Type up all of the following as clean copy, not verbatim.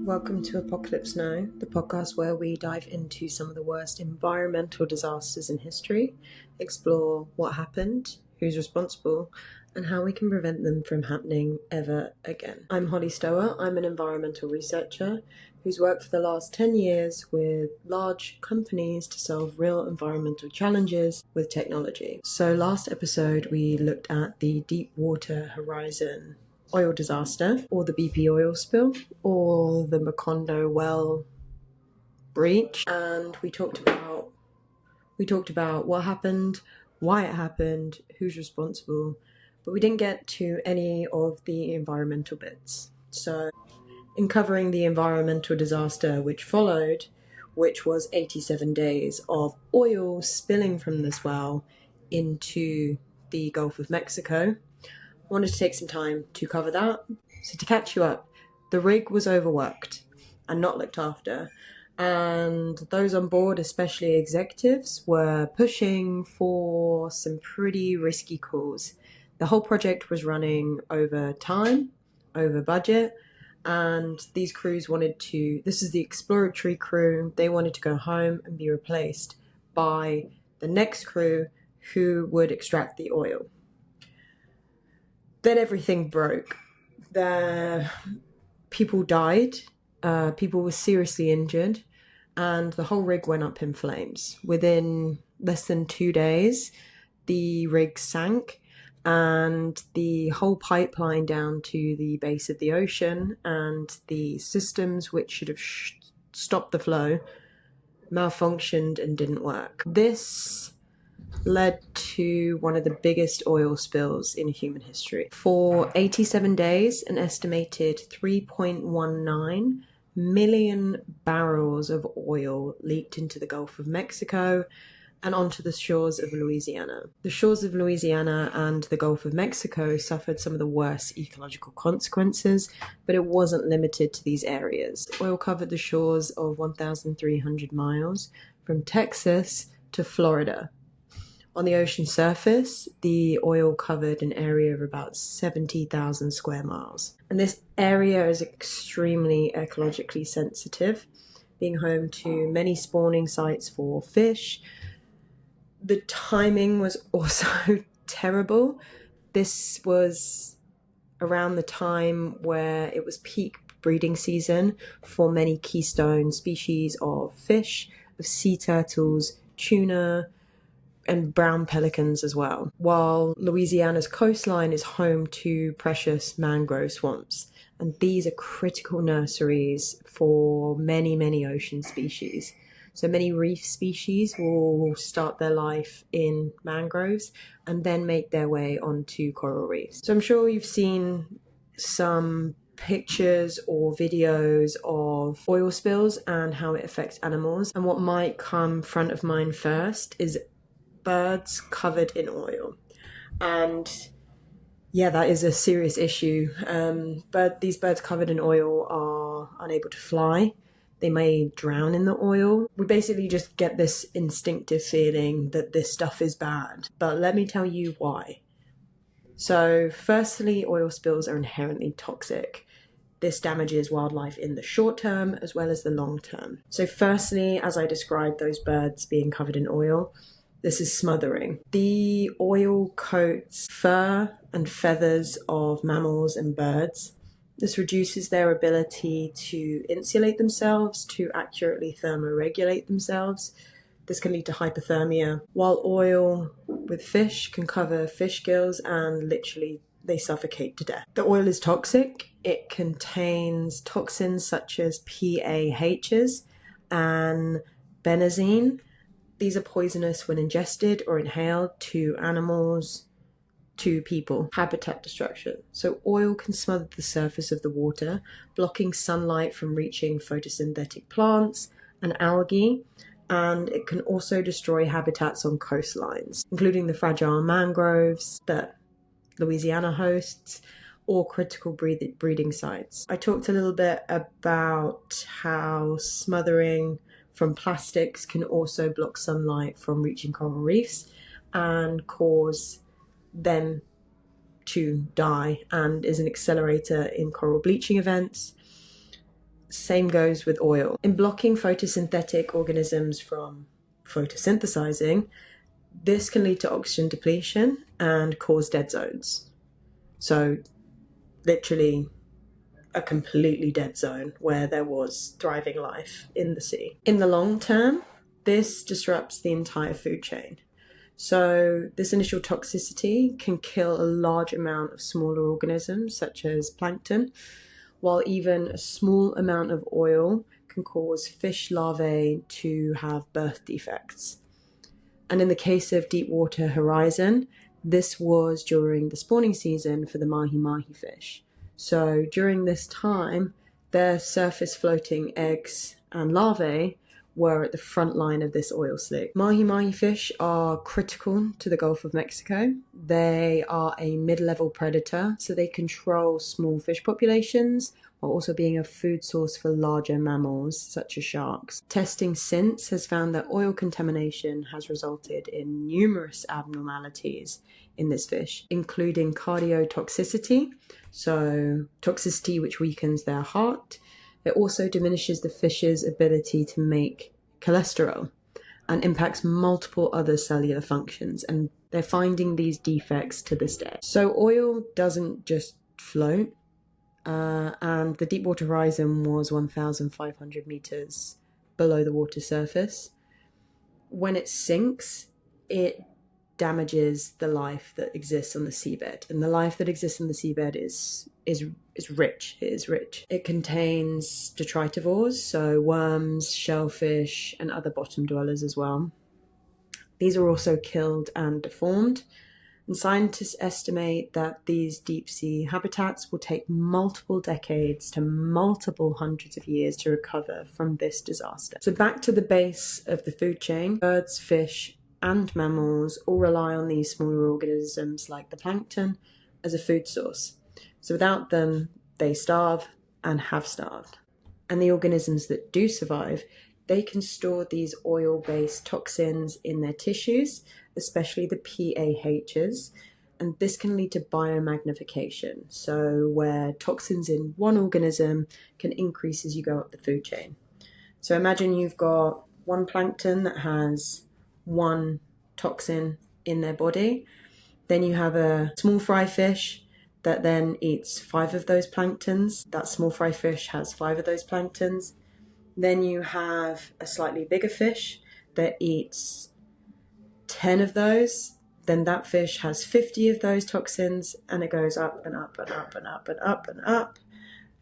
Welcome to Apocalypse Now, the podcast where we dive into some of the worst environmental disasters in history, explore what happened, who's responsible, and how we can prevent them from happening ever again. I'm Holly Stower. I'm an environmental researcher who's worked for the last 10 years with large companies to solve real environmental challenges with technology. So last episode we looked at the Deepwater Horizon oil disaster, or the BP oil spill, or the Macondo well breach, and we talked about what happened, why it happened, who's responsible, but we didn't get to any of the environmental bits. So in covering the environmental disaster which followed, which was 87 days of oil spilling from this well into the Gulf of Mexico, I wanted to take some time to cover that. So to catch you up, the rig was overworked and not looked after, and those on board, especially executives, were pushing for some pretty risky calls. The whole project was running over time, over budget, and these crews this is the exploratory crew, they wanted to go home and be replaced by the next crew who would extract the oil. Then everything broke. People died, people were seriously injured, and the whole rig went up in flames. Within less than 2 days, the rig sank, and the whole pipeline down to the base of the ocean and the systems which should have stopped the flow malfunctioned and didn't work. This led to one of the biggest oil spills in human history. For 87 days, an estimated 3.19 million barrels of oil leaked into the Gulf of Mexico and onto the shores of Louisiana. The shores of Louisiana and the Gulf of Mexico suffered some of the worst ecological consequences, but it wasn't limited to these areas. Oil covered the shores of 1,300 miles from Texas to Florida. On the ocean surface, the oil covered an area of about 70,000 square miles. And this area is extremely ecologically sensitive, being home to many spawning sites for fish. The timing was also terrible. This was around the time where it was peak breeding season for many keystone species of fish, of sea turtles, tuna, and brown pelicans as well, while Louisiana's coastline is home to precious mangrove swamps. And these are critical nurseries for many, many ocean species. So many reef species will start their life in mangroves and then make their way onto coral reefs. So I'm sure you've seen some pictures or videos of oil spills and how it affects animals. And what might come front of mind first is birds covered in oil. And yeah, that is a serious issue. But these birds covered in oil are unable to fly. They may drown in the oil. We basically just get this instinctive feeling that this stuff is bad. But let me tell you why. So firstly, oil spills are inherently toxic. This damages wildlife in the short term as well as the long term. So firstly, as I described those birds being covered in oil, this is smothering. The oil coats fur and feathers of mammals and birds. This reduces their ability to insulate themselves, to accurately thermoregulate themselves. This can lead to hypothermia, while oil with fish can cover fish gills and literally they suffocate to death. The oil is toxic. It contains toxins such as PAHs and benzene. These are poisonous when ingested or inhaled to animals, to people. Habitat destruction. So oil can smother the surface of the water, blocking sunlight from reaching photosynthetic plants and algae, and it can also destroy habitats on coastlines, including the fragile mangroves that Louisiana hosts, or critical breeding sites. I talked a little bit about how smothering from plastics can also block sunlight from reaching coral reefs and cause them to die, and is an accelerator in coral bleaching events. Same goes with oil. In blocking photosynthetic organisms from photosynthesizing, this can lead to oxygen depletion and cause dead zones. So literally a completely dead zone where there was thriving life in the sea. In the long term, this disrupts the entire food chain. So this initial toxicity can kill a large amount of smaller organisms such as plankton, while even a small amount of oil can cause fish larvae to have birth defects. And in the case of Deepwater Horizon, this was during the spawning season for the mahi-mahi fish. So during this time, their surface floating eggs and larvae were at the front line of this oil slick. Mahi-mahi fish are critical to the Gulf of Mexico. They are a mid-level predator, so they control small fish populations while also being a food source for larger mammals such as sharks. Testing since has found that oil contamination has resulted in numerous abnormalities in this fish, including cardiotoxicity, so toxicity which weakens their heart. It also diminishes the fish's ability to make cholesterol and impacts multiple other cellular functions, and they're finding these defects to this day. So oil doesn't just float, and the Deepwater Horizon was 1,500 meters below the water surface. When it sinks, it damages the life that exists on the seabed, and the life that exists on the seabed is rich. It is rich. It contains detritivores, so worms, shellfish, and other bottom dwellers as well. These are also killed and deformed, and scientists estimate that these deep sea habitats will take multiple decades to multiple hundreds of years to recover from this disaster. So back to the base of the food chain, birds, fish, and mammals all rely on these smaller organisms like the plankton as a food source. So without them, they starve and have starved. And the organisms that do survive, they can store these oil-based toxins in their tissues, especially the PAHs, and this can lead to biomagnification, so where toxins in one organism can increase as you go up the food chain. So imagine you've got one plankton that has one toxin in their body, then you have a small fry fish that then eats 5 of those planktons. That small fry fish has 5 of those planktons. Then you have a slightly bigger fish that eats 10 of those. Then that fish has 50 of those toxins, and it goes up and up and up and up and up and up.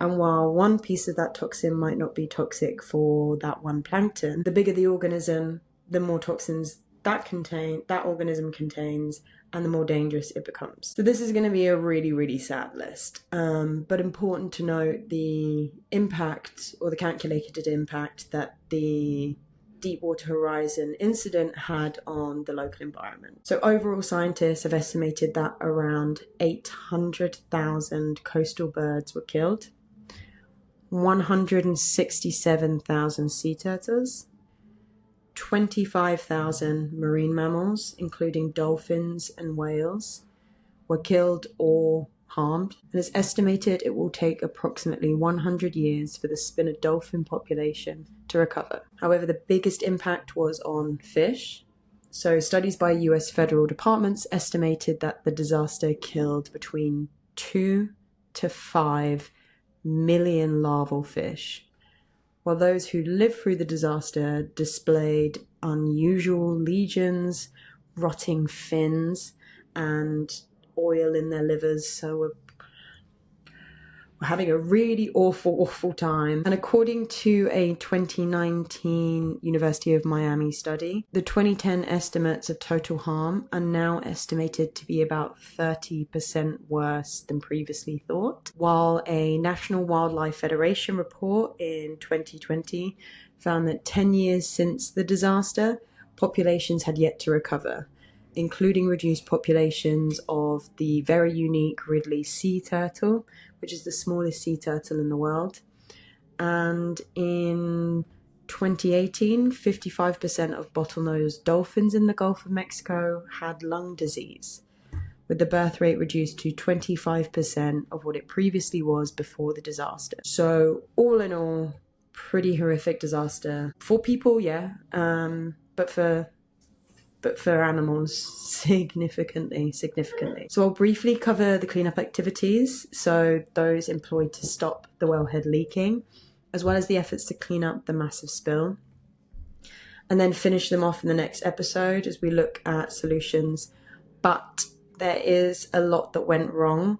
And while one piece of that toxin might not be toxic for that one plankton, the bigger the organism, the more toxins that organism contains, and the more dangerous it becomes. So this is going to be a really, really sad list, but important to note the impact, or the calculated impact, that the Deepwater Horizon incident had on the local environment. So overall, scientists have estimated that around 800,000 coastal birds were killed, 167,000 sea turtles, 25,000 marine mammals, including dolphins and whales, were killed or harmed, and it's estimated it will take approximately 100 years for the spinner dolphin population to recover. However, the biggest impact was on fish. So studies by US federal departments estimated that the disaster killed between 2 to 5 million larval fish, while those who lived through the disaster displayed unusual lesions, rotting fins, and oil in their livers, so we're having a really awful time. And according to a 2019 University of Miami study, the 2010 estimates of total harm are now estimated to be about 30% worse than previously thought, while a National Wildlife Federation report in 2020 found that 10 years since the disaster, populations had yet to recover, including reduced populations of the very unique Ridley sea turtle, which is the smallest sea turtle in the world. And in 2018, 55% of bottlenose dolphins in the Gulf of Mexico had lung disease, with the birth rate reduced to 25% of what it previously was before the disaster. So all in all, pretty horrific disaster for people, yeah, but for animals, significantly. So I'll briefly cover the cleanup activities, so those employed to stop the wellhead leaking, as well as the efforts to clean up the massive spill, and then finish them off in the next episode as we look at solutions. But there is a lot that went wrong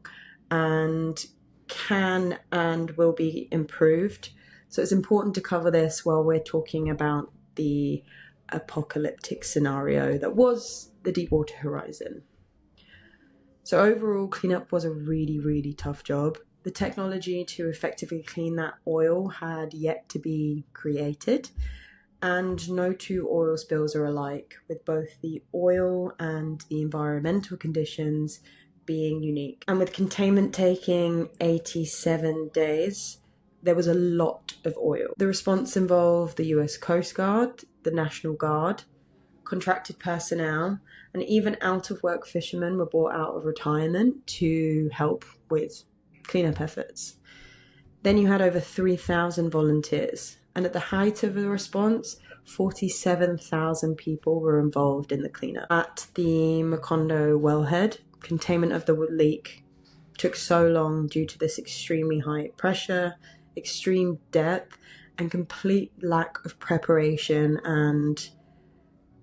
and can and will be improved. So it's important to cover this while we're talking about the apocalyptic scenario that was the Deepwater horizon. So overall, cleanup was a really, really tough job. The technology to effectively clean that oil had yet to be created, and no two oil spills are alike, with both the oil and the environmental conditions being unique. And with containment taking 87 days, there was a lot of oil. The response involved the US Coast Guard, the National Guard, contracted personnel, and even out-of-work fishermen were brought out of retirement to help with cleanup efforts. Then you had over 3,000 volunteers, and at the height of the response, 47,000 people were involved in the cleanup. At the Macondo wellhead, containment of the leak took so long due to this extremely high pressure, extreme depth, and complete lack of preparation and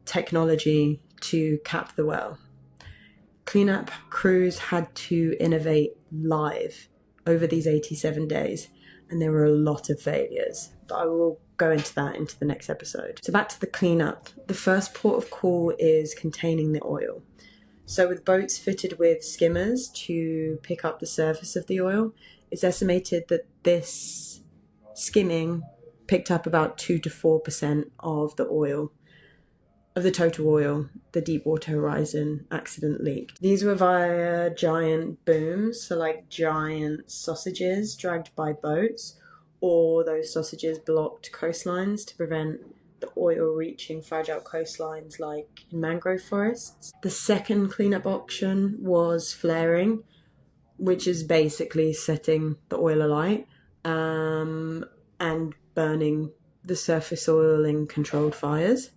technology to cap the well. Cleanup crews had to innovate live over these 87 days, and there were a lot of failures, but I will go into that into the next episode. So back to the cleanup. The first port of call is containing the oil. So with boats fitted with skimmers to pick up the surface of the oil, it's estimated that this skimming picked up about 2 to 4% of the oil, of the total oil the Deepwater Horizon accident leaked. These were via giant booms, so like giant sausages dragged by boats, or those sausages blocked coastlines to prevent the oil reaching fragile coastlines like in mangrove forests. The second cleanup option was flaring, which is basically setting the oil alight and burning the surface oil in controlled fires.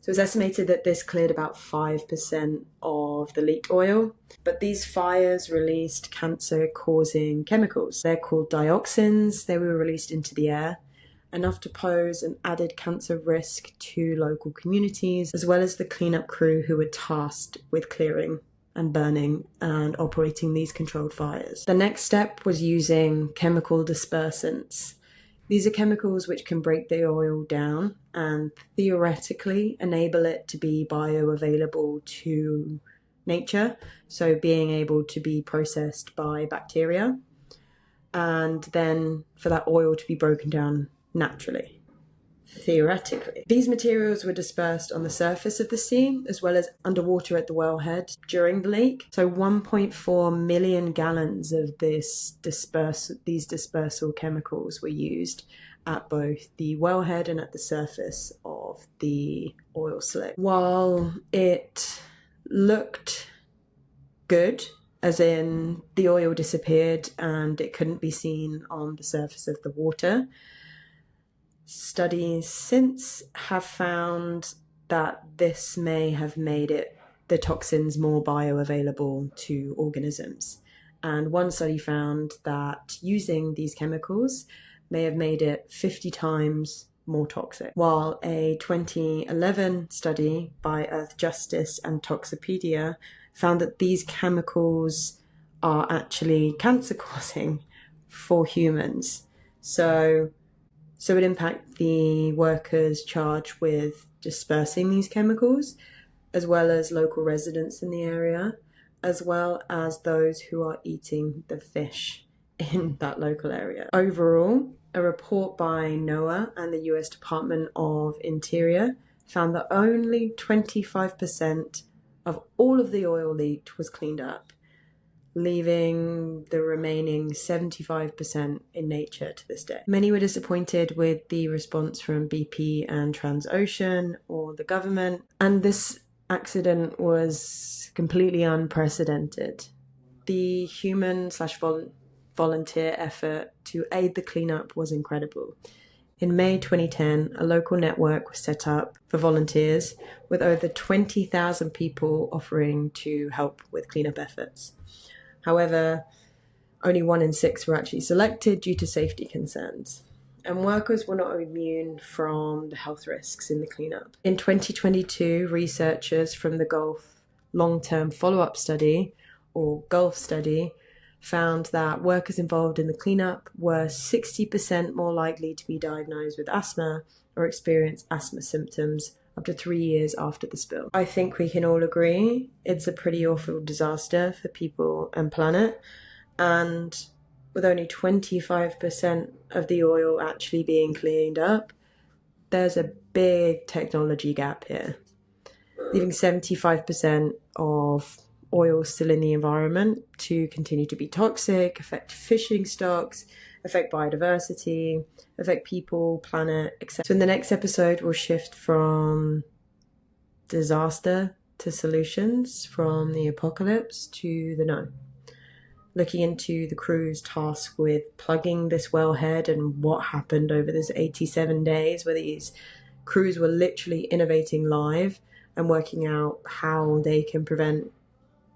So it's estimated that this cleared about 5% of the leaked oil, but these fires released cancer-causing chemicals. They're called dioxins. They were released into the air, enough to pose an added cancer risk to local communities, as well as the cleanup crew who were tasked with clearing and burning and operating these controlled fires. The next step was using chemical dispersants. These are chemicals which can break the oil down and theoretically enable it to be bioavailable to nature, so being able to be processed by bacteria, and then for that oil to be broken down naturally, theoretically. These materials were dispersed on the surface of the sea as well as underwater at the wellhead during the leak. So 1.4 million gallons of these dispersal chemicals were used at both the wellhead and at the surface of the oil slick. While it looked good, as in the oil disappeared and it couldn't be seen on the surface of the water, studies since have found that this may have made the toxins more bioavailable to organisms. And one study found that using these chemicals may have made it 50 times more toxic, while a 2011 study by Earth Justice and Toxopedia found that these chemicals are actually cancer-causing for humans. So it would impact the workers charged with dispersing these chemicals, as well as local residents in the area, as well as those who are eating the fish in that local area. Overall, a report by NOAA and the US Department of Interior found that only 25% of all of the oil leaked was cleaned up, leaving the remaining 75% in nature to this day. Many were disappointed with the response from BP and Transocean or the government, and this accident was completely unprecedented. The human/volunteer effort to aid the cleanup was incredible. In May 2010, a local network was set up for volunteers with over 20,000 people offering to help with cleanup efforts. However, only 1 in 6 were actually selected due to safety concerns. And workers were not immune from the health risks in the cleanup. In 2022, researchers from the Gulf Long-Term Follow-Up Study, or GULF study, found that workers involved in the cleanup were 60% more likely to be diagnosed with asthma or experience asthma symptoms up to 3 years after the spill. I think we can all agree it's a pretty awful disaster for people and planet, and with only 25% of the oil actually being cleaned up, there's a big technology gap here, leaving 75% of oil still in the environment to continue to be toxic, affect fishing stocks, affect biodiversity, affect people, planet, etc. So in the next episode, we'll shift from disaster to solutions, from the apocalypse to the no. Looking into the crew's task with plugging this wellhead and what happened over this 87 days where these crews were literally innovating live and working out how they can prevent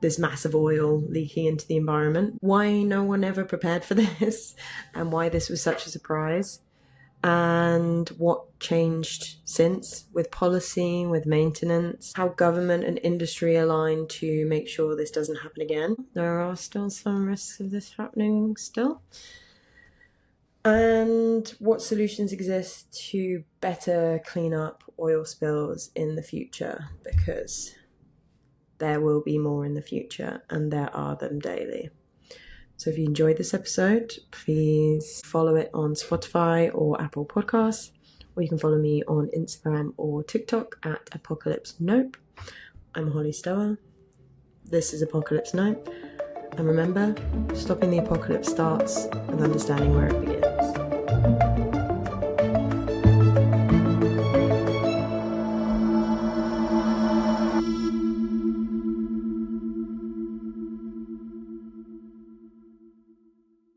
this massive oil leaking into the environment, why no one ever prepared for this, and why this was such a surprise, and what changed since with policy, with maintenance, how government and industry align to make sure this doesn't happen again. There are still some risks of this happening still. And what solutions exist to better clean up oil spills in the future, because there will be more in the future, and there are them daily. So if you enjoyed this episode, please follow it on Spotify or Apple Podcasts, or you can follow me on Instagram or TikTok at Apocalypse Nope. I'm Holly Stower. This is Apocalypse Nope. And remember, stopping the apocalypse starts with understanding where it begins.